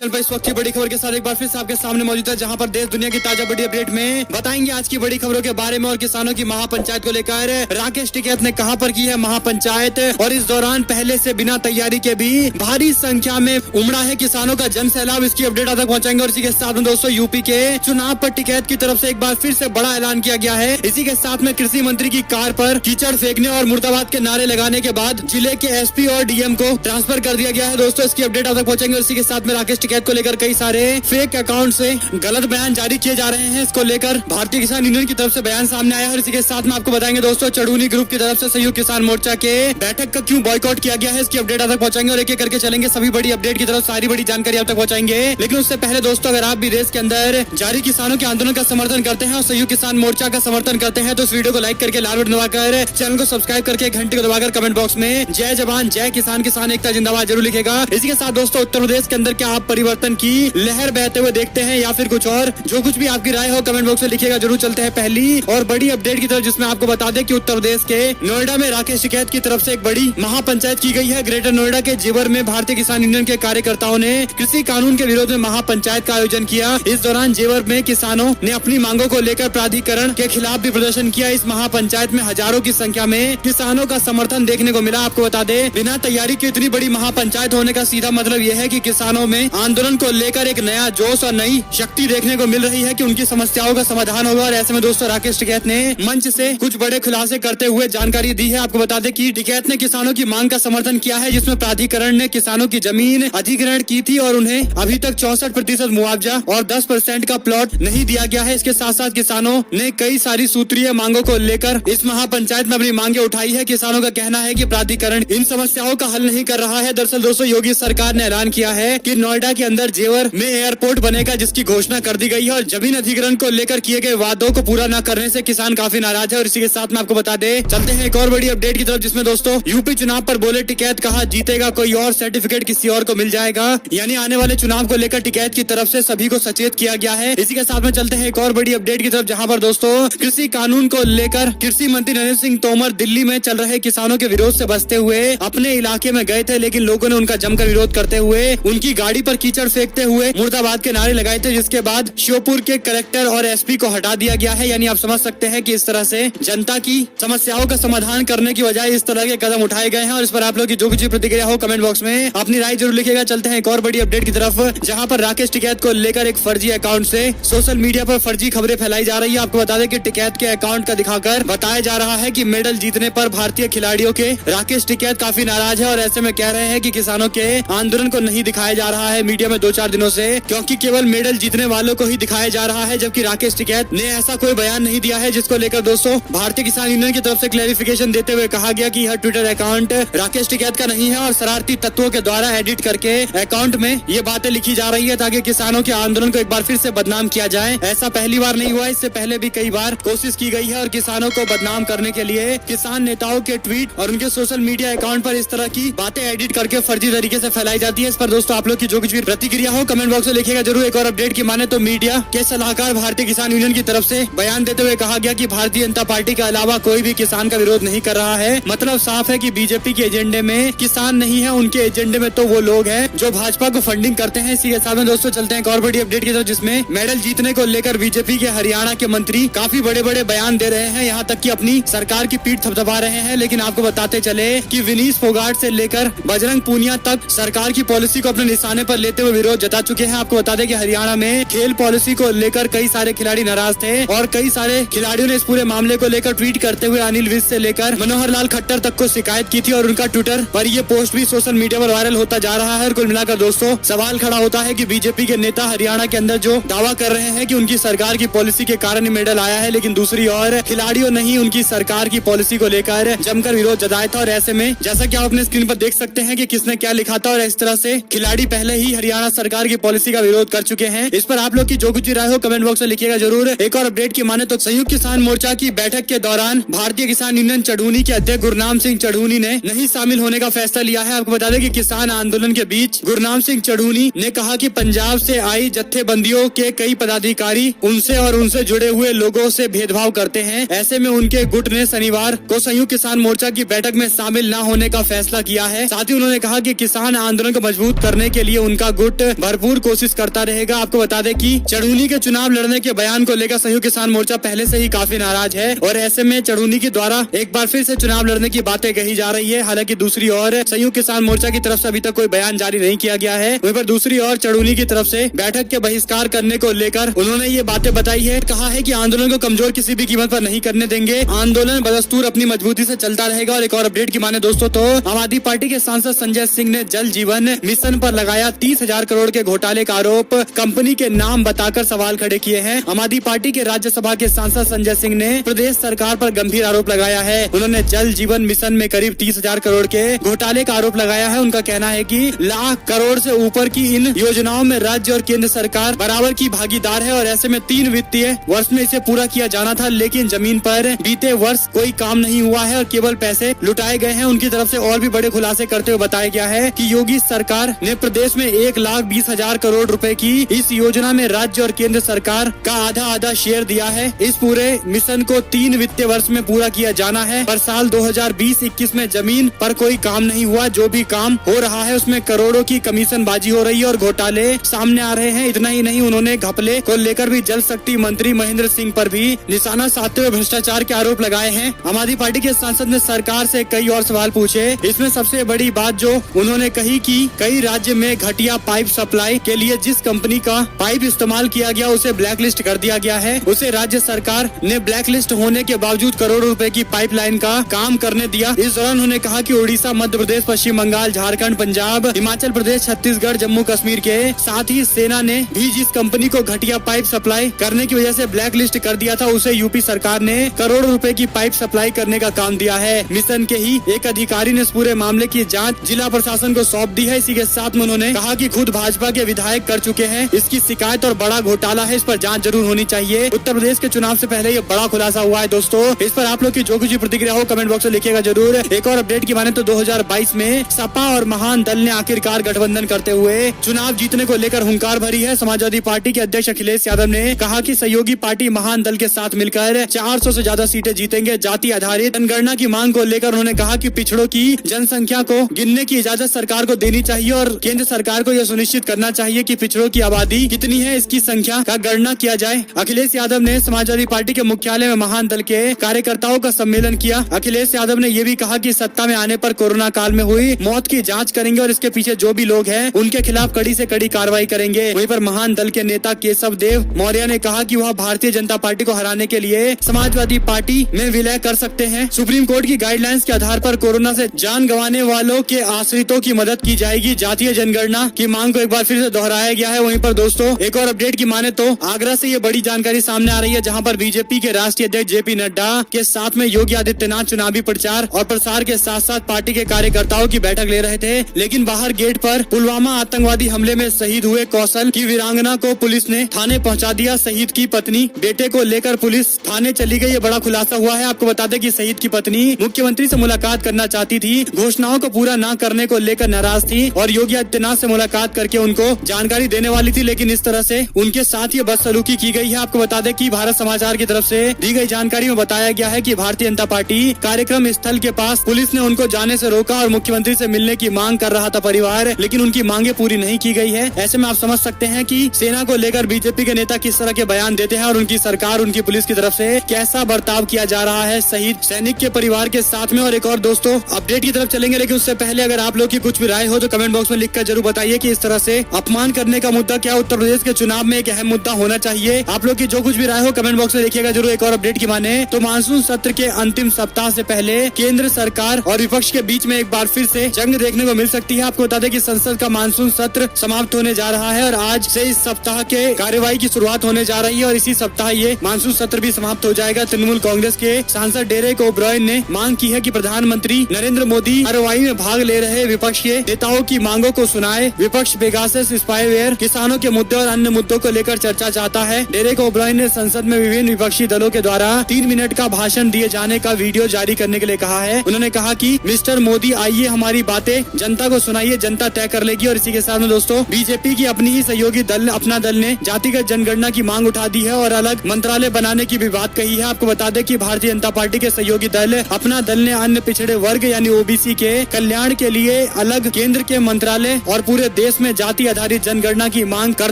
पर इस वक्त की बड़ी खबर के साथ एक बार फिर से आपके सामने मौजूद है, जहां पर देश दुनिया की ताजा बड़ी अपडेट में बताएंगे आज की बड़ी खबरों के बारे में। और किसानों की महापंचायत को लेकर राकेश टिकैत ने कहां पर की है महापंचायत, और इस दौरान पहले से बिना तैयारी के भी भारी संख्या में उमड़ा है किसानों का जन सैलाब। इसकी अपडेट तक पहुंचाएंगे। और इसी के साथ में दोस्तों यूपी के चुनाव पर टिकैत की तरफ से एक बार फिर से बड़ा ऐलान किया गया है। इसी के साथ में कृषि मंत्री की कार पर कीचड़ फेंकने और मुर्दाबाद के नारे लगाने के बाद जिले के एसपी और डीएम को ट्रांसफर कर दिया गया है। दोस्तों इसकी अपडेट तक पहुंचाएंगे। और इसी के साथ में राकेश टिकैत को लेकर कई सारे फेक अकाउंट से गलत बयान जारी किए जा रहे हैं। इसको लेकर भारतीय किसान यूनियन की तरफ से बयान सामने आया है। और इसी के साथ में आपको बताएंगे दोस्तों चढ़ूनी ग्रुप की तरफ से संयुक्त किसान मोर्चा के बैठक का क्यों बॉयकॉट किया गया है। इसकी अपडेट तक पहुंचाएंगे और एक एक करके चलेंगे सभी बड़ी अपडेट की तरफ, सारी बड़ी जानकारी आप तक पहुंचाएंगे। लेकिन उससे पहले दोस्तों अगर आप भी देश के अंदर जारी किसानों के आंदोलन का समर्थन करते हैं और संयुक्त किसान मोर्चा का समर्थन करते हैं तो इस वीडियो को लाइक करके लाल बटन दबाकर चैनल को सब्सक्राइब करके घंटे को दबाकर कमेंट बॉक्स में जय जवान जय किसान, किसान एकता जिंदाबाद जरूर लिखेगा। इसी के साथ दोस्तों उत्तर प्रदेश के अंदर क्या आप परिवर्तन की लहर बहते हुए देखते हैं या फिर कुछ और, जो कुछ भी आपकी राय हो कमेंट बॉक्स में लिखिएगा जरूर। चलते हैं पहली और बड़ी अपडेट की तरफ, जिसमें आपको बता दें कि उत्तर प्रदेश के नोएडा में राकेश टिकैत की तरफ से एक बड़ी महापंचायत की गई है। ग्रेटर नोएडा के जेवर में भारतीय किसान यूनियन के कार्यकर्ताओं ने कृषि कानून के विरोध में महापंचायत का आयोजन किया। इस दौरान जेवर में किसानों ने अपनी मांगों को लेकर प्राधिकरण के खिलाफ भी प्रदर्शन किया। इस महापंचायत में हजारों की संख्या में किसानों का समर्थन देखने को मिला। आपको बता दें बिना तैयारी की इतनी बड़ी महापंचायत होने का सीधा मतलब यह है कि किसानों में आंदोलन को लेकर एक नया जोश और नई शक्ति देखने को मिल रही है कि उनकी समस्याओं का समाधान होगा। और ऐसे में दोस्तों राकेश टिकैत ने मंच से कुछ बड़े खुलासे करते हुए जानकारी दी है। आपको बता दें कि टिकैत ने किसानों की मांग का समर्थन किया है, जिसमें प्राधिकरण ने किसानों की जमीन अधिग्रहण की थी और उन्हें अभी तक 64% मुआवजा और 10% का प्लॉट नहीं दिया गया है। इसके साथ साथ किसानों ने कई सारी सूत्रीय मांगों को लेकर इस महापंचायत में अपनी मांगे उठाई है। किसानों का कहना है कि प्राधिकरण इन समस्याओं का हल नहीं कर रहा है। दरअसल दोस्तों योगी सरकार ने ऐलान किया है कि नोएडा के अंदर जेवर में एयरपोर्ट बनेगा, जिसकी घोषणा कर दी गई है। और जमीन अधिग्रहण को लेकर किए गए वादों को पूरा न करने से किसान काफी नाराज है। और इसी के साथ में आपको बता दें चलते हैं एक और बड़ी अपडेट की तरफ, जिसमें दोस्तों यूपी चुनाव पर बोले टिकैत, कहा जीतेगा कोई और सर्टिफिकेट किसी और को मिल जाएगा। यानी आने वाले चुनाव को लेकर टिकैत की तरफ से सभी को सचेत किया गया है। इसी के साथ में चलते हैं एक और बड़ी अपडेट की तरफ, जहां पर दोस्तों कृषि कानून को लेकर कृषि मंत्री नरेंद्र सिंह तोमर दिल्ली में चल रहे किसानों के विरोध से बचते हुए अपने इलाके में गए थे, लेकिन लोगों ने उनका जमकर विरोध करते हुए उनकी गाड़ी पर कीचड़ फेंकते हुए मुर्दाबाद के नारे लगाए थे, जिसके बाद श्योपुर के कलेक्टर और एसपी को हटा दिया गया है। यानी आप समझ सकते हैं कि इस तरह से जनता की समस्याओं का समाधान करने की बजाय इस तरह के कदम उठाए गए हैं। और इस पर आप लोग की जो कुछ प्रतिक्रिया हो कमेंट बॉक्स में अपनी राय जरूर लिखिएगा। चलते हैं एक और बड़ी अपडेट की तरफ, जहां पर राकेश टिकैत को लेकर एक फर्जी अकाउंट से सोशल मीडिया पर फर्जी खबरें फैलाई जा रही है। आपको बता दें कि टिकैत के अकाउंट का दिखाकर बताया जा रहा है कि मेडल जीतने पर भारतीय खिलाड़ियों के राकेश टिकैत काफी नाराज है। और ऐसे में कह रहे हैं कि किसानों के आंदोलन को नहीं दिखाया जा रहा है मीडिया में 2-4 दिनों से, क्योंकि केवल मेडल जीतने वालों को ही दिखाया जा रहा है, जबकि राकेश टिकैत ने ऐसा कोई बयान नहीं दिया है। जिसको लेकर दोस्तों भारतीय किसान यूनियन की तरफ से क्लैरिफिकेशन देते हुए कहा गया कि यह ट्विटर अकाउंट राकेश टिकैत का नहीं है और शरारती तत्वों के द्वारा एडिट करके अकाउंट में ये बातें लिखी जा रही है ताकि किसानों के आंदोलन को एक बार फिर से बदनाम किया जाए। ऐसा पहली बार नहीं हुआ, इससे पहले भी कई बार कोशिश की गई है। और किसानों को बदनाम करने के लिए किसान नेताओं के ट्वीट और उनके सोशल मीडिया अकाउंट पर इस तरह की बातें एडिट करके फर्जी तरीके से फैलाई जाती है। इस पर दोस्तों आप लोग की जो कुछ भी प्रतिक्रिया हो कमेंट बॉक्स में लिखिएगा जरूर। एक और अपडेट की माने तो मीडिया के सलाहकार भारतीय किसान यूनियन की तरफ से बयान देते हुए कहा गया कि भारतीय जनता पार्टी के अलावा कोई भी किसान का विरोध नहीं कर रहा है। मतलब साफ है कि बीजेपी के एजेंडे में किसान नहीं है, उनके एजेंडे में तो वो लोग हैं जो भाजपा को फंडिंग करते हैं। इसी के साथ में दोस्तों चलते हैं एक और बड़ी अपडेट की तरफ, जिसमें मेडल जीतने को लेकर बीजेपी के हरियाणा के मंत्री काफी बड़े बड़े बयान दे रहे हैं, यहाँ तक कि अपनी सरकार की पीठ थपथपा रहे हैं। लेकिन आपको बताते चले कि विनीश फोगाट से लेकर बजरंग पूनिया तक सरकार की पॉलिसी को अपने निशाने पर लेते हुए विरोध जता चुके हैं। आपको बता दें कि हरियाणा में खेल पॉलिसी को लेकर कई सारे खिलाड़ी नाराज थे और कई सारे खिलाड़ियों ने इस पूरे मामले को लेकर ट्वीट करते हुए अनिल विज से लेकर मनोहर लाल खट्टर तक को शिकायत की थी। और उनका ट्विटर पर ये पोस्ट भी सोशल मीडिया पर वायरल होता जा रहा है। और कुल मिलाकर दोस्तों सवाल खड़ा होता है कि बीजेपी के नेता हरियाणा के अंदर जो दावा कर रहे हैं कि उनकी सरकार की पॉलिसी के कारण ही मेडल आया है, लेकिन दूसरी ओर खिलाड़ियों ने ही उनकी सरकार की पॉलिसी को लेकर जमकर विरोध जताया था। और ऐसे में जैसा कि आप अपने स्क्रीन पर देख सकते हैं कि किसने क्या लिखा था, और इस तरह से खिलाड़ी पहले ही हरियाणा सरकार की पॉलिसी का विरोध कर चुके हैं। इस पर आप लोग की जो कुछ राय हो कमेंट बॉक्स में लिखिएगा जरूर। एक और अपडेट की माने तो संयुक्त किसान मोर्चा की बैठक के दौरान भारतीय किसान यूनियन चढ़ूनी के अध्यक्ष गुरनाम सिंह चढ़ूनी ने नहीं शामिल होने का फैसला लिया है। आपको बता दें कि किसान आंदोलन के बीच गुरनाम सिंह चढ़ूनी ने कहा कि पंजाब से आई जत्थेबंदियों के कई पदाधिकारी उनसे और उनसे जुड़े हुए लोगों से भेदभाव करते हैं। ऐसे में उनके गुट ने शनिवार को संयुक्त किसान मोर्चा की बैठक में शामिल न होने का फैसला किया है। साथ ही उन्होंने कहा कि किसान आंदोलन को मजबूत करने के लिए उनका का गुट भरपूर कोशिश करता रहेगा। आपको बता दें कि चढ़ूनी के चुनाव लड़ने के बयान को लेकर संयुक्त किसान मोर्चा पहले से ही काफी नाराज है और ऐसे में चढ़ूनी के द्वारा एक बार फिर से चुनाव लड़ने की बातें कही जा रही है। हालांकि दूसरी ओर संयुक्त किसान मोर्चा की तरफ से अभी तक कोई बयान जारी नहीं किया गया है। वहीं पर दूसरी ओर चढ़ूनी की तरफ से बैठक के बहिष्कार करने को लेकर उन्होंने ये बातें बताई है। कहा है कि आंदोलन को कमजोर किसी भी कीमत पर नहीं करने देंगे, आंदोलन बदस्तूर अपनी मजबूती से चलता रहेगा। और एक और अपडेट की माने दोस्तों तो आम आदमी पार्टी के सांसद संजय सिंह ने जल जीवन मिशन पर लगाया 30,000 करोड़ के घोटाले का आरोप, कंपनी के नाम बताकर सवाल खड़े किए हैं। आम आदमी पार्टी के राज्यसभा के सांसद संजय सिंह ने प्रदेश सरकार पर गंभीर आरोप लगाया है। उन्होंने जल जीवन मिशन में करीब 30,000 करोड़ के घोटाले का आरोप लगाया है। उनका कहना है कि लाख करोड़ से ऊपर की इन योजनाओं में राज्य और केंद्र सरकार बराबर की भागीदार है और ऐसे में 3 वित्तीय वर्ष में इसे पूरा किया जाना था, लेकिन जमीन पर बीते वर्ष कोई काम नहीं हुआ है और केवल पैसे लुटाए गए हैं। उनकी तरफ से और भी बड़े खुलासे करते हुए बताया गया है कि योगी सरकार ने प्रदेश में 1,20,000 करोड़ रुपए की इस योजना में राज्य और केंद्र सरकार का आधा शेयर दिया है। इस पूरे मिशन को 3 वित्तीय वर्ष में पूरा किया जाना है, पर साल 2020-21 में जमीन पर कोई काम नहीं हुआ। जो भी काम हो रहा है उसमें करोड़ों की कमीशन बाजी हो रही है और घोटाले सामने आ रहे हैं। इतना ही नहीं, उन्होंने घपले को लेकर भी जल शक्ति मंत्री महेंद्र सिंह पर भी निशाना साधते हुए भ्रष्टाचार के आरोप लगाए हैं। आम आदमी पार्टी के सांसद ने सरकार से कई और सवाल पूछे। इसमें सबसे बड़ी बात जो उन्होंने कही कि कई राज्य में घटिया पाइप सप्लाई के लिए जिस कंपनी का पाइप इस्तेमाल किया गया उसे ब्लैकलिस्ट कर दिया गया है। उसे राज्य सरकार ने ब्लैकलिस्ट होने के बावजूद करोड़ों रुपए की पाइपलाइन का काम करने दिया। इस दौरान उन्होंने कहा कि उड़ीसा, मध्य प्रदेश, पश्चिम बंगाल, झारखंड, पंजाब, हिमाचल प्रदेश, छत्तीसगढ़, जम्मू कश्मीर के साथ ही सेना ने भी जिस कंपनी को घटिया पाइप सप्लाई करने की वजह से ब्लैक लिस्ट कर दिया था उसे यूपी सरकार ने करोड़ों रुपए की पाइप सप्लाई करने का काम दिया है। मिशन के ही एक अधिकारी ने इस पूरे मामले की जांच जिला प्रशासन को सौंप दी है। इसी के साथ में उन्होंने कहा कि खुद भाजपा के विधायक कर चुके हैं, इसकी शिकायत और बड़ा घोटाला है, इस पर जांच जरूर होनी चाहिए। उत्तर प्रदेश के चुनाव से पहले ये बड़ा खुलासा हुआ है दोस्तों। इस पर आप लोग की जो कुछ प्रतिक्रिया हो कमेंट बॉक्स में लिखिएगा जरूर। एक और अपडेट की माने तो 2022 में सपा और महान दल ने आखिरकार गठबंधन करते हुए चुनाव जीतने को लेकर हुंकार भरी है। समाजवादी पार्टी के अध्यक्ष अखिलेश यादव ने कहा कि सहयोगी पार्टी महान दल के साथ मिलकर 400 से ज्यादा सीटें जीतेंगे। जाति आधारित जनगणना की मांग को लेकर उन्होंने कहा कि पिछड़ों की जनसंख्या को गिनने की इजाजत सरकार को देनी चाहिए और केंद्र सरकार को यह सुनिश्चित करना चाहिए कि पिछड़ों की आबादी कितनी है इसकी संख्या का गणना किया जाए। अखिलेश यादव ने समाजवादी पार्टी के मुख्यालय में महान दल के कार्यकर्ताओं का सम्मेलन किया। अखिलेश यादव ने यह भी कहा कि सत्ता में आने पर कोरोना काल में हुई मौत की जांच करेंगे और इसके पीछे जो भी लोग हैं उनके खिलाफ कड़ी से कड़ी कार्रवाई करेंगे। वहीं पर महान दल के नेता केशव देव मौर्य ने कहा कि वह भारतीय जनता पार्टी को हराने के लिए समाजवादी पार्टी में विलय कर सकते हैं। सुप्रीम कोर्ट की गाइडलाइंस के आधार पर कोरोना से जान गंवाने वालों के आश्रितों की मदद की जाएगी। जातीय जनगणना की मांग को एक बार फिर से दोहराया गया है। वहीं पर दोस्तों एक और अपडेट की माने तो आगरा से ये बड़ी जानकारी सामने आ रही है, जहां पर बीजेपी के राष्ट्रीय अध्यक्ष जेपी नड्डा के साथ में योगी आदित्यनाथ चुनावी प्रचार और प्रसार के साथ साथ पार्टी के कार्यकर्ताओं की बैठक ले रहे थे, लेकिन बाहर गेट पर पुलवामा आतंकवादी हमले में शहीद हुए कौशल की वीरांगना को पुलिस ने थाने पहुंचा दिया। शहीद की पत्नी बेटे को लेकर पुलिस थाने चली गई, ये बड़ा खुलासा हुआ है। आपको बता दें कि शहीद की पत्नी मुख्यमंत्री से मुलाकात करना चाहती थी, घोषणाओं को पूरा न करने को लेकर नाराज थी और योगी आदित्यनाथ से मुलाकात करके उनको जानकारी देने वाली थी, लेकिन इस तरह से उनके साथ ये बदसलूकी की गई है। आपको बता दें कि भारत समाचार की तरफ से दी गई जानकारी में बताया गया है कि भारतीय जनता पार्टी कार्यक्रम स्थल के पास पुलिस ने उनको जाने से रोका और मुख्यमंत्री से मिलने की मांग कर रहा था परिवार, लेकिन उनकी मांगे पूरी नहीं की गई है। ऐसे में आप समझ सकते हैं कि सेना को लेकर बीजेपी के नेता किस तरह के बयान देते हैं और उनकी सरकार, उनकी पुलिस की तरफ से कैसा बर्ताव किया जा रहा है शहीद सैनिक के परिवार के साथ में। और एक और दोस्तों अपडेट की तरफ चलेंगे, लेकिन उससे पहले अगर आप लोग की कुछ भी राय हो तो कमेंट बॉक्स में लिखकर जरूर बताइए कि इस तरह से अपमान करने का मुद्दा क्या उत्तर प्रदेश के चुनाव में एक अहम मुद्दा होना चाहिए। आप लोग की जो कुछ भी राय हो कमेंट बॉक्स में लिखिएगा जरूर। एक और अपडेट की माने तो मानसून सत्र के अंतिम सप्ताह से पहले केंद्र सरकार और विपक्ष के बीच में एक बार फिर से जंग देखने को मिल सकती है। आपको बता दें कि संसद का मानसून सत्र समाप्त होने जा रहा है और आज से इस सप्ताह के कार्यवाही की शुरुआत होने जा रही है और इसी सप्ताह ये मानसून सत्र भी समाप्त हो जाएगा। तृणमूल कांग्रेस के सांसद डेरेक ओब्रायन ने मांग की है कि प्रधानमंत्री नरेंद्र मोदी कार्रवाई में भाग ले रहे विपक्ष के नेताओं की मांगों को सुनाए। विपक्ष पेगासस स्पाईवेयर, किसानों के मुद्दे और अन्य मुद्दों को लेकर चर्चा चाहता है। डेरेक ओब्रायन ने संसद में विभिन्न विपक्षी दलों के द्वारा 3 मिनट का भाषण दिए जाने का वीडियो जारी करने के लिए कहा है। उन्होंने कहा कि मिस्टर मोदी आइए हमारी बातें जनता को सुनाइए, जनता तय कर लेगी। और इसी के साथ में दोस्तों बीजेपी की अपनी ही सहयोगी दल अपना दल ने जातिगत जनगणना की मांग उठा दी है और अलग मंत्रालय बनाने की भी बात कही है। आपको बता दें कि भारतीय जनता पार्टी के सहयोगी दल अपना दल ने अन्य पिछड़े वर्ग यानी ओबीसी के कल्याण के लिए अलग केंद्र के मंत्रालय और पूरे देश में जाति आधारित जनगणना की मांग कर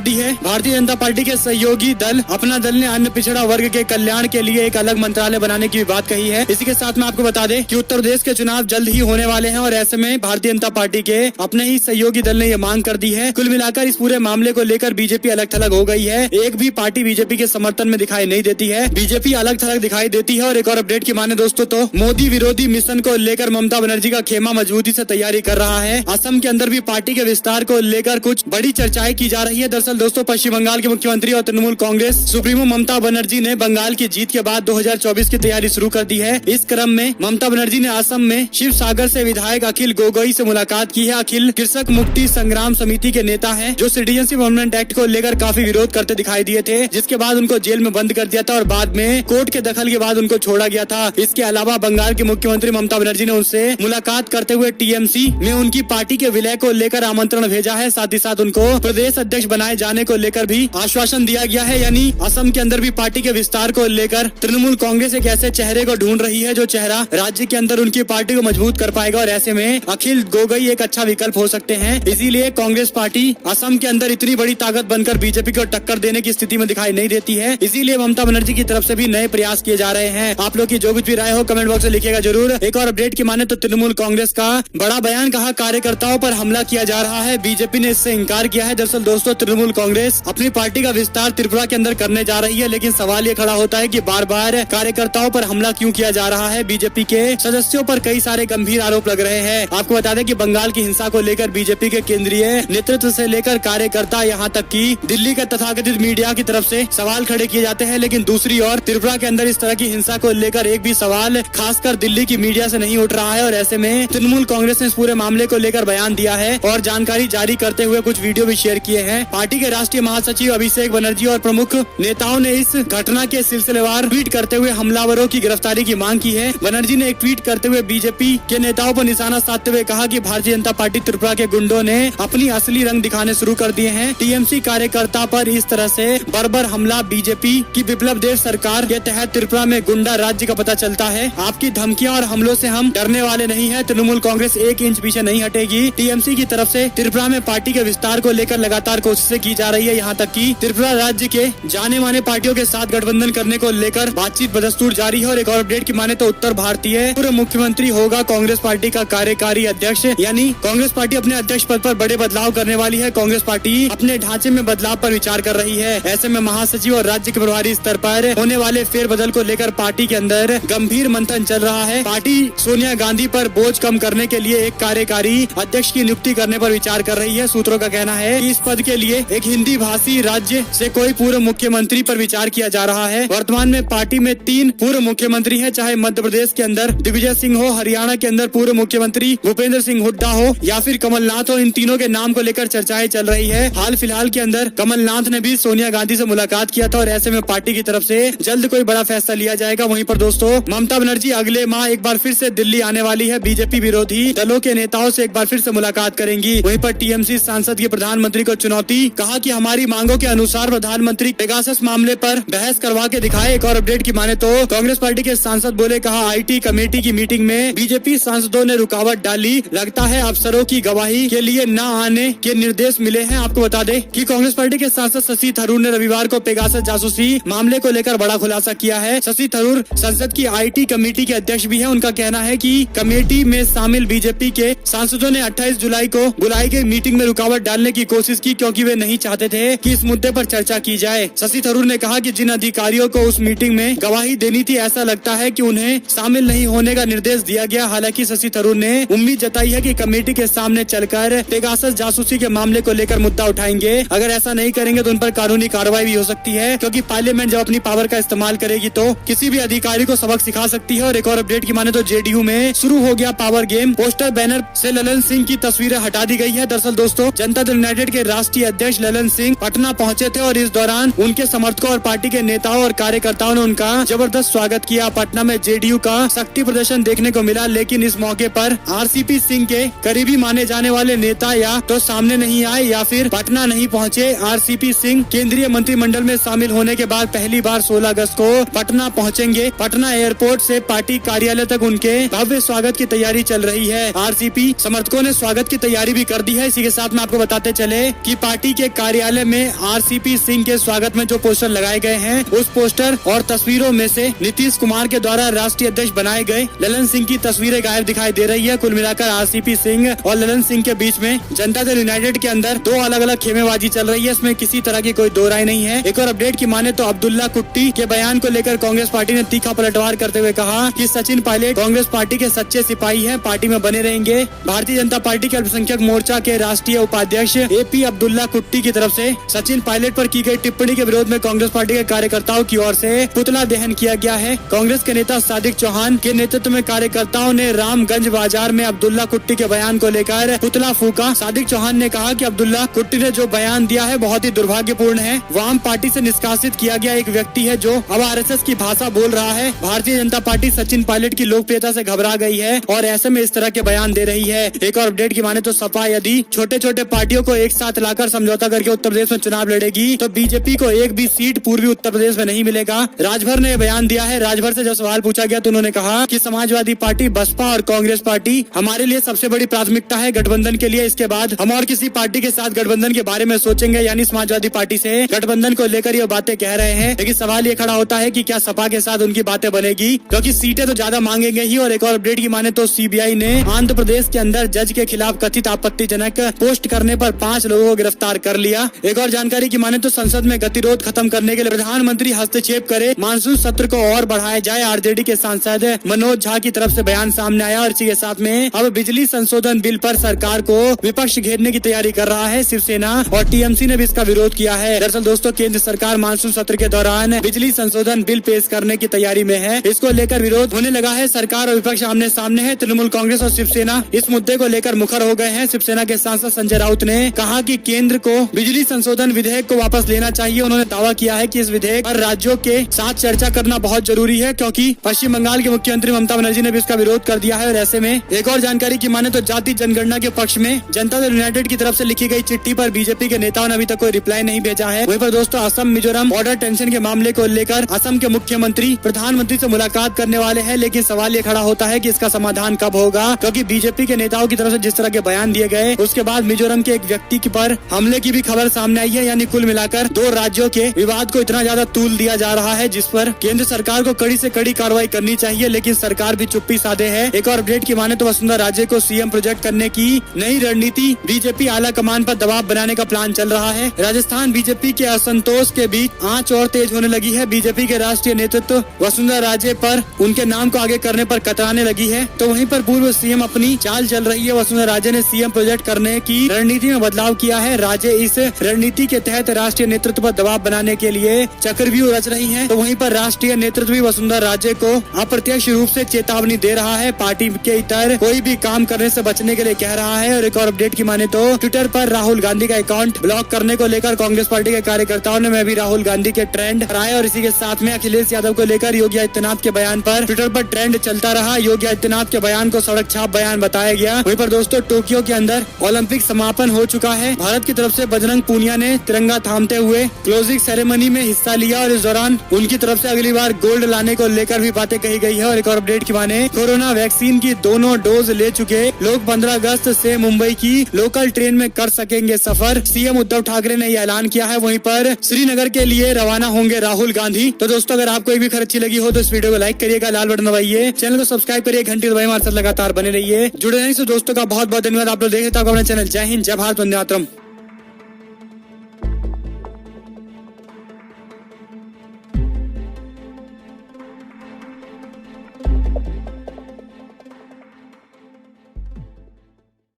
दी है। भारतीय जनता पार्टी के सहयोगी दल अपना दल ने अन्य पिछड़ा वर्ग के कल्याण के लिए एक अलग मंत्रालय बनाने की बात कही है। इसी के साथ में आपको बता दें कि उत्तर प्रदेश के चुनाव जल्द ही होने वाले हैं और ऐसे में भारतीय जनता पार्टी के अपने ही सहयोगी दल ने ये मांग कर दी है। कुल मिलाकर इस पूरे मामले को लेकर बीजेपी अलग थलग हो गई है। एक भी पार्टी बीजेपी के समर्थन में दिखाई नहीं देती है। बीजेपी अलग थलग दिखाई देती है। और एक और अपडेट की माने दोस्तों तो मोदी विरोधी मिशन को लेकर ममता बनर्जी का खेमा मजबूती से तैयारी कर रहा है। असम के अंदर भी पार्टी के विस्तार को लेकर कुछ बड़ी चर्चाएं की जा रही है। दरअसल दोस्तों पश्चिम बंगाल के मुख्यमंत्री और तृणमूल कांग्रेस सुप्रीमो ममता बनर्जी ने बंगाल की जीत के बाद 2024 की तैयारी शुरू कर दी है। इस क्रम में ममता बनर्जी ने असम में शिव सागर से विधायक अखिल गोगोई से मुलाकात की है। अखिल कृषक मुक्ति संग्राम समिति के नेता हैं, जो सिटीजनशिप अमेंडमेंट एक्ट को लेकर काफी विरोध करते दिखाई दिए थे, जिसके बाद उनको जेल में बंद कर दिया था और बाद में कोर्ट के दखल के बाद उनको छोड़ा गया था। इसके अलावा बंगाल की मुख्यमंत्री ममता बनर्जी ने उनसे मुलाकात करते हुए टीएमसी में उनकी पार्टी के विलय को लेकर आमंत्रण भेजा है। साथ ही साथ उनको प्रदेश अध्यक्ष बनाए जाने को लेकर भी आश्वासन दिया गया है। यानी असम के अंदर भी पार्टी के विस्तार को लेकर तृणमूल कांग्रेस एक ऐसे चेहरे को ढूंढ रही है जो चेहरा राज्य के अंदर उनकी पार्टी को मजबूत कर पाएगा और ऐसे में अखिल गोगोई एक अच्छा विकल्प हो सकते हैं। इसीलिए कांग्रेस पार्टी असम के अंदर इतनी बड़ी ताकत बनकर बीजेपी को टक्कर देने की स्थिति में दिखाई नहीं देती है। इसीलिए ममता बनर्जी की तरफ से भी नए प्रयास किए जा रहे हैं। आप लोग की जो कुछ भी राय हो कमेंट बॉक्स में लिखिएगा जरूर। एक और अपडेट की माने तो तृणमूल कांग्रेस का बड़ा बयान, कहा कार्यकर्ताओं पर हमला किया जा रहा है। बीजेपी ने इससे इंकार किया है। दरअसल दोस्तों तृणमूल कांग्रेस अपनी पार्टी का विस्तार त्रिपुरा के अंदर करने जा रही है, लेकिन सवाल ये खड़ा होता है कि बार बार कार्यकर्ताओं पर हमला क्यों किया जा रहा है। बीजेपी के सदस्यों पर कई सारे गंभीर आरोप लग रहे हैं। आपको बता दें कि बंगाल की हिंसा को लेकर बीजेपी के केंद्रीय नेतृत्व से लेकर कार्यकर्ता यहाँ तक कि दिल्ली के तथाकथित मीडिया की तरफ से सवाल खड़े किए जाते हैं, लेकिन दूसरी ओर त्रिपुरा के अंदर इस तरह की हिंसा को लेकर एक भी सवाल खासकर दिल्ली की मीडिया से नहीं उठ रहा है। और ऐसे में तृणमूल कांग्रेस ने इस पूरे मामले को लेकर बयान दिया है और जानकारी जारी करते हुए कुछ वीडियो भी शेयर किए हैं। पार्टी के राष्ट्रीय महासचिव अभिषेक बनर्जी और प्रमुख नेताओं ने इस घटना के सिलसिलेवार ट्वीट करते हुए हमलावरों की गिरफ्तारी की मांग की है। बनर्जी ने एक ट्वीट करते हुए बीजेपी के नेताओं पर निशाना साधते हुए कहा कि भारतीय जनता पार्टी त्रिपुरा के गुंडों ने अपनी असली रंग दिखाने शुरू कर दिए हैं। टीएमसी कार्यकर्ता पर इस तरह से बर्बर हमला बीजेपी की विप्लव देव सरकार के तहत त्रिपुरा में गुंडा राज्य का पता चलता है। आपकी धमकियां और हमलों से हम डरने वाले नहीं है। तृणमूल कांग्रेस एक इंच पीछे नहीं हटेगी। टीएमसी की तरफ से त्रिपुरा में पार्टी के विस्तार को लेकर लगातार कोशिशें की जा रही है। यहाँ तक कि त्रिपुरा राज्य के जाने माने पार्टियों के साथ गठबंधन करने को लेकर बातचीत बदस्तूर जारी है। और एक और अपडेट की माने तो उत्तर भारतीय पूर्व मुख्यमंत्री होगा कांग्रेस पार्टी का कार्यकारी अध्यक्ष, यानी कांग्रेस पार्टी अपने अध्यक्ष पद पर बड़े बदलाव करने वाली है। कांग्रेस पार्टी अपने ढांचे में बदलाव पर विचार कर रही है। ऐसे में महासचिव और राज्य के प्रभारी स्तर पर होने वाले फेरबदल को लेकर पार्टी के अंदर गंभीर मंथन चल रहा है। पार्टी सोनिया गांधी पर बोझ कम करने के लिए एक कार्यकारी अध्यक्ष की नियुक्ति करने पर विचार कर रही है। सूत्रों का कहना है कि इस पद के लिए एक हिंदी भाषी राज्य से कोई पूर्व मुख्यमंत्री पर विचार किया जा रहा है। वर्तमान में पार्टी में 3 पूर्व मुख्यमंत्री हैं, चाहे मध्य प्रदेश के अंदर दिग्विजय सिंह हो, हरियाणा के अंदर पूर्व मुख्यमंत्री भूपेंद्र सिंह हुड्डा हो या फिर कमलनाथ हो। इन तीनों के नाम को लेकर चर्चाएं चल रही है। हाल फिलहाल के अंदर कमलनाथ ने भी सोनिया गांधी से मुलाकात किया था और ऐसे में पार्टी की तरफ से जल्द कोई बड़ा फैसला लिया जाएगा। वहीं पर दोस्तों ममता बनर्जी अगले माह एक बार फिर से दिल्ली आने वाली है। बीजेपी विरोधी दलों के नेताओं से एक बार फिर से मुलाकात करेंगी। वहीं पर टीएमसी सांसद की प्रधानमंत्री को चुनौती, कहा कि हमारी मांगों के अनुसार प्रधानमंत्री पेगासस मामले पर बहस करवा के दिखाए। एक और अपडेट की माने तो कांग्रेस पार्टी के सांसद बोले, कहा आईटी कमेटी की मीटिंग में बीजेपी सांसदों ने रुकावट डाली। लगता है अफसरों की गवाही के लिए न आने के निर्देश मिले हैं। आपको बता दें कि कांग्रेस पार्टी के सांसद शशि थरूर ने रविवार को पेगासस जासूसी मामले को लेकर बड़ा खुलासा किया है। शशि थरूर संसद की आईटी कमेटी के अध्यक्ष भी है। उनका कहना है कि कमेटी में शामिल बीजेपी के सांसदों ने 28 जुलाई को बुलाई गई मीटिंग में रुकावट डालने की कोशिश की, क्योंकि वे नहीं चाहते थे कि इस मुद्दे पर चर्चा की जाए। शशि थरूर ने कहा कि जिन अधिकारियों को उस मीटिंग में गवाही देनी थी, ऐसा लगता है कि उन्हें शामिल नहीं होने का निर्देश दिया गया। हालांकि शशि थरूर ने उम्मीद जताई है कि कमेटी के सामने चलकर पेगासस जासूसी के मामले को लेकर मुद्दा उठाएंगे। अगर ऐसा नहीं करेंगे तो उन पर कानूनी कार्रवाई भी हो सकती है, क्योंकि पार्लियामेंट जब अपनी पावर का इस्तेमाल करेगी तो किसी भी अधिकारी को सबक सिखा सकती है। और एक और अपडेट की माने तो जेडीयू में शुरू हो गया पावर गेम। पोस्टर बैनर से ललन सिंह की तस्वीरें हटा दी गई है। दरअसल दोस्तों जनता दल यूनाइटेड के राष्ट्रीय अध्यक्ष ललन सिंह पटना पहुंचे थे और इस दौरान उनके समर्थकों और पार्टी के नेताओं और कार्यकर्ताओं ने उनका जबरदस्त स्वागत किया। पटना में जेडीयू का शक्ति प्रदर्शन देखने को मिला, लेकिन इस मौके पर आरसीपी सिंह के करीबी माने जाने वाले नेता या तो सामने नहीं आए या फिर पटना नहीं पहुंचे। आरसीपी सिंह केंद्रीय मंत्रिमंडल में शामिल होने के बाद पहली बार 16 अगस्त को पटना पहुंचेंगे। पटना एयरपोर्ट से पार्टी कार्यालय तक उनके भव्य स्वागत की तैयारी चल रही है। आरसीपी समर्थकों ने स्वागत की तैयारी भी कर दी है। इसी के साथ में आपको बताते चले कि पार्टी के कार्यालय में आरसीपी सिंह के स्वागत में जो पोस्टर लगाए गए हैं, उस पोस्टर और तस्वीरों में से नीतीश कुमार के द्वारा राष्ट्रीय अध्यक्ष बनाए गए ललन सिंह की तस्वीरें गायब दिखाई दे रही है। कुल मिलाकर आरसीपी सिंह और ललन सिंह के बीच में जनता दल यूनाइटेड के अंदर दो अलग अलग खेमेबाजी चल रही है, इसमें किसी तरह की कोई दो राय नहीं है। एक और अपडेट की माने तो अब्दुल्ला कुट्टी के बयान को लेकर कांग्रेस पार्टी ने तीखा पलटवार करते हुए कहा कि सचिन पायलट कांग्रेस पार्टी के सच्चे सिपाही हैं, पार्टी में बने रहेंगे। भारतीय जनता पार्टी के अल्पसंख्यक मोर्चा के राष्ट्रीय उपाध्यक्ष एपी अब्दुल्ला कुट्टी की तरफ से सचिन पायलट पर की गई टिप्पणी के विरोध में कांग्रेस पार्टी के कार्यकर्ताओं की ओर से पुतला दहन किया गया है। कांग्रेस के नेता सादिक चौहान के नेतृत्व में कार्यकर्ताओं ने रामगंज बाजार में अब्दुल्ला कुट्टी के बयान को लेकर पुतला फूका। सादिक चौहान ने कहा कि अब्दुल्ला कुट्टी ने जो बयान दिया है बहुत ही दुर्भाग्यपूर्ण है। वाम पार्टी से निष्कासित किया गया एक व्यक्ति है जो अब आरएसएस की भाषा बोल रहा है। भारतीय जनता पार्टी सचिन पायलट की लोकप्रियता से घबरा गई है और ऐसे में इस तरह के बयान दे रही है। एक और अपडेट की माने तो सपा यदि छोटे छोटे पार्टियों को एक साथ लाकर समझौता करके उत्तर प्रदेश में चुनाव लड़ेगी तो बीजेपी को एक भी सीट पूर्वी उत्तर प्रदेश में नहीं मिलेगा। राजभर ने बयान दिया है। राजभर से जब सवाल पूछा गया तो उन्होंने कहा कि समाजवादी पार्टी, बसपा और कांग्रेस पार्टी हमारे लिए सबसे बड़ी प्राथमिकता है गठबंधन के लिए। इसके बाद हम और किसी पार्टी के साथ गठबंधन के बारे में सोचेंगे। यानी समाजवादी पार्टी से गठबंधन को लेकर ये बातें कह रहे हैं, लेकिन सवाल ये खड़ा होता है कि क्या सपा के साथ उनकी बातें बनेगी, क्योंकि सीटें तो ज्यादा मांगेंगे ही। और एक और अपडेट की माने तो सीबीआई ने आंध्र प्रदेश के अंदर जज के खिलाफ कथित आपत्तिजनक पोस्ट करने पर 5 लोगों को गिरफ्तार कर लिया। एक और जानकारी की माने तो संसद में गतिरोध खत्म करने के लिए प्रधानमंत्री हस्तक्षेप करे, मानसून सत्र को और बढ़ाया जाए। आरजेडी के सांसद मनोज झा की तरफ से बयान सामने आया और इसी के साथ में अब बिजली संशोधन बिल पर सरकार को विपक्ष घेरने की तैयारी कर रहा है। शिवसेना और टीएमसी ने भी इसका विरोध किया है। दरअसल दोस्तों, केंद्र सरकार मानसून सत्र के दौरान बिजली संशोधन बिल पेश करने की तैयारी में है। इसको लेकर विरोध होने लगा है। सरकार और विपक्ष आमने सामने है। तृणमूल कांग्रेस और शिवसेना इस मुद्दे को लेकर मुखर हो गए हैं। शिवसेना के सांसद संजय राउत ने कहा कि केंद्र को बिजली संशोधन विधेयक को वापस लेना चाहिए। उन्होंने दावा किया है कि इस विधेयक पर राज्यों के साथ चर्चा करना बहुत जरूरी है, क्योंकि पश्चिम बंगाल के मुख्यमंत्री ममता बनर्जी ने भी इसका विरोध कर दिया है। और ऐसे में एक और जानकारी की माने तो जाति जनगणना के पक्ष में जनता दल यूनाइटेड की तरफ से लिखी गई चिट्ठी पर बीजेपी के नेताओं ने अभी तक कोई रिप्लाई नहीं भेजा है। वहीं पर दोस्तों, असम मिजोरम बॉर्डर टेंशन के मामले को लेकर असम के मुख्यमंत्री प्रधानमंत्री से मुलाकात करने वाले हैं, लेकिन सवाल ये खड़ा होता है कि इसका समाधान कब होगा, क्योंकि बीजेपी के नेताओं की तरफ से जिस तरह के बयान दिए गए उसके बाद मिजोरम के एक व्यक्ति पर हमले की भी खबर सामने आई है। यानी कुल मिलाकर 2 राज्यों के विवाद को इतना ज्यादा तूल दिया जा रहा है, जिस पर केंद्र सरकार को कड़ी से कड़ी कार्रवाई करनी चाहिए, लेकिन सरकार भी चुप्पी साधे है। एक और अपडेट की माने तो वसुंधरा राजे को सीएम प्रोजेक्ट करने की नई रणनीति, बीजेपी आला कमान पर दबाव बनाने का प्लान चल रहा है। राजस्थान बीजेपी के असंतोष के बीच आंच और तेज होने लगी है। बीजेपी के राष्ट्रीय नेतृत्व वसुंधरा राजे पर उनके नाम को आगे करने पर कतराने लगी है, तो वहीं पर पूर्व सीएम अपनी चाल चल रही है। वसुंधरा राजे ने सीएम प्रोजेक्ट करने की रणनीति में बदलाव किया है। राजे इस रणनीति के तहत राष्ट्रीय नेतृत्व पर दबाव बनाने के लिए चक्रव्यूह रच रही हैं। तो वहीं पर राष्ट्रीय नेतृत्व भी वसुंधरा राजे को अप्रत्यक्ष रूप से चेतावनी दे रहा है, पार्टी के इतर कोई भी काम करने से बचने के लिए कह रहा है। और एक और अपडेट की माने तो ट्विटर पर राहुल गांधी का अकाउंट ब्लॉक करने को लेकर कांग्रेस पार्टी के कार्यकर्ताओं ने भी राहुल गांधी के ट्रेंड कराए और इसी के साथ में अखिलेश यादव को लेकर योगी आदित्यनाथ के बयान पर ट्विटर पर ट्रेंड चलता रहा। योगी आदित्यनाथ के बयान को सड़क छाप बयान बताया गया। वहीं पर दोस्तों, टोक्यो के अंदर ओलंपिक समापन हो चुका है। भारत की तरफ से बजरंग पूनिया ने तिरंगा थामते हुए क्लोजिंग सेरेमनी में हिस्सा लिया और इस दौरान उनकी तरफ से अगली बार गोल्ड लाने को लेकर भी बातें कही गई है। और एक और अपडेट की माने कोरोना वैक्सीन की दोनों डोज ले चुके लोग 15 अगस्त से मुंबई की लोकल ट्रेन में कर सकेंगे सफर। सीएम उद्धव ठाकरे ने यह ऐलान किया है। वहीं पर श्रीनगर के लिए रवाना होंगे राहुल गांधी। तो दोस्तों, अगर आपको भी खबर अच्छी लगी हो तो इस वीडियो को लाइक करिएगा, लाल बटन दबाइए, चैनल को सब्सक्राइब करिए, घंटी दबाइए, हमारे साथ लगातार बने रहिए। जुड़े रहने से दोस्तों का बहुत बहुत धन्यवाद। आप लोग देख रहे थे अपना चैनल। जय हिंद, जय भारत, वंदे मातरम।